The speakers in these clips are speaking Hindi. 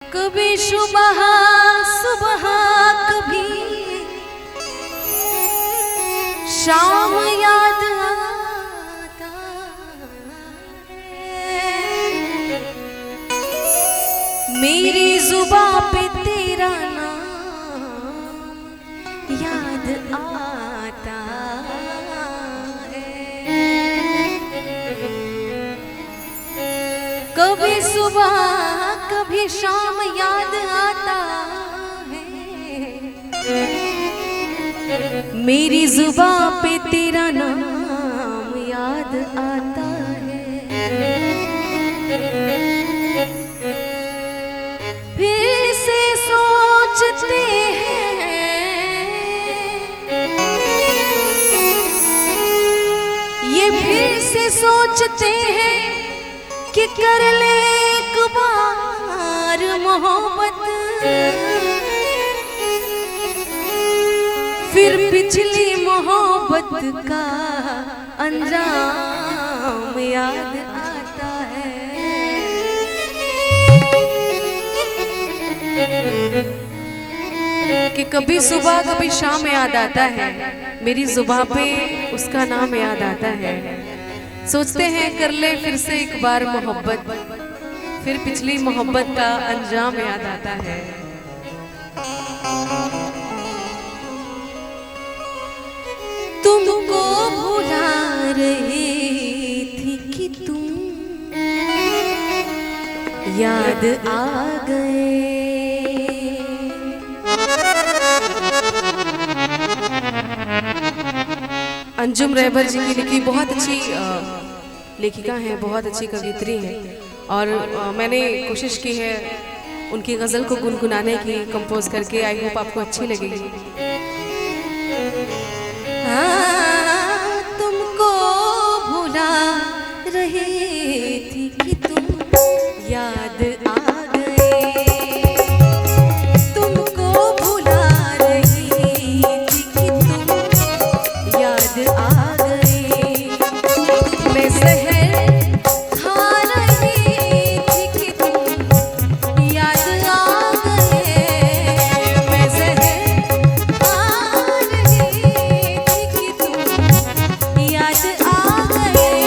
कभी सुबह सुबह कभी शाम याद आता है। मेरी जुबां पे तेरा नाम याद आता है। कभी सुबह कभी शाम याद आता है। मेरी जुबां पे तेरा नाम याद आता है। फिर से सोचते हैं ये, फिर से सोचते हैं कि कर ले एक बार मोहब्बत, फिर पिछली मोहब्बत का अंजाम याद आता है। कि कभी सुबह कभी शाम याद आता है, मेरी जुबां पे उसका नाम याद आता है। सोचते हैं कर ले फिर से एक बार मोहब्बत, फिर पिछली मोहब्बत का अंजाम याद आता है। तुमको भुला रही थी कि तुम याद आ गए। अंजुम रहबर जी की लिखी बहुत अच्छी लेखिका हैं, बहुत अच्छी कवित्री हैं, और मैंने कोशिश की है उनकी गज़ल को गुनगुनाने की, कंपोज करके। आई होप आपको अच्छी लगेगी। तुमको भुला रही थी कि तुम याद आ गए। तुमको भुला रही थी कि तुम याद आ गए। मैं ज़हर खा रही थी कि तुम याद आ गए। मैं ज़हर खा रही थी कि तुम याद आ गए।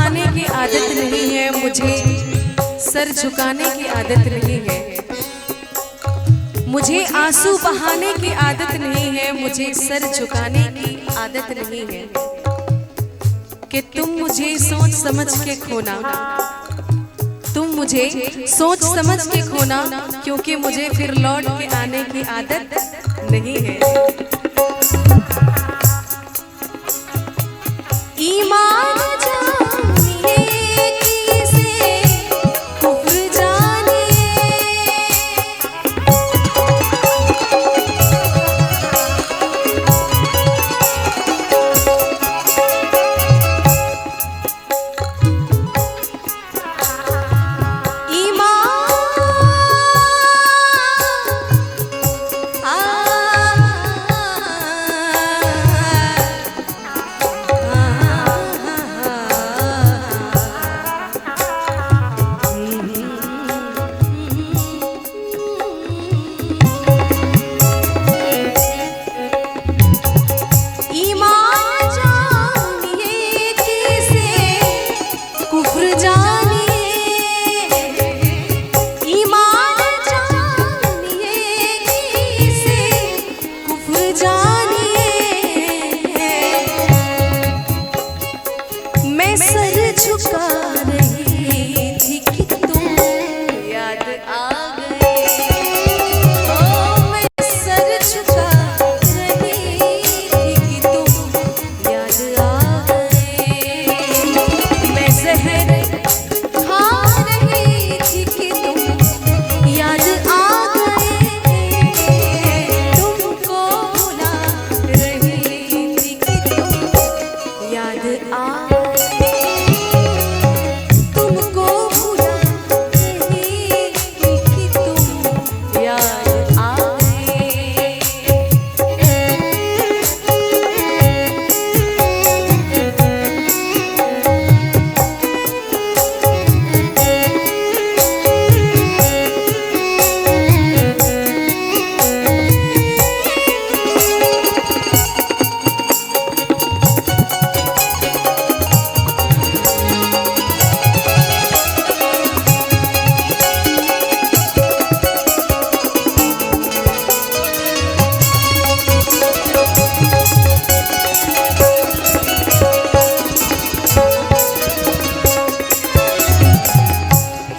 बहाने की आदत नहीं है, मुझे सर झुकाने की आदत नहीं है। मुझे आंसू बहाने की आदत नहीं है, मुझे सर झुकाने की आदत नहीं है। कि तुम मुझे सोच समझ के खोना, तुम मुझे सोच समझ के खोना, क्योंकि मुझे फिर लौट के आने की आदत नहीं है। ईमान जानिए किसे कुफ्र जानिए,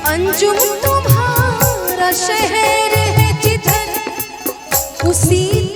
अंजुम तुम्हारा शहर है जिधर उसी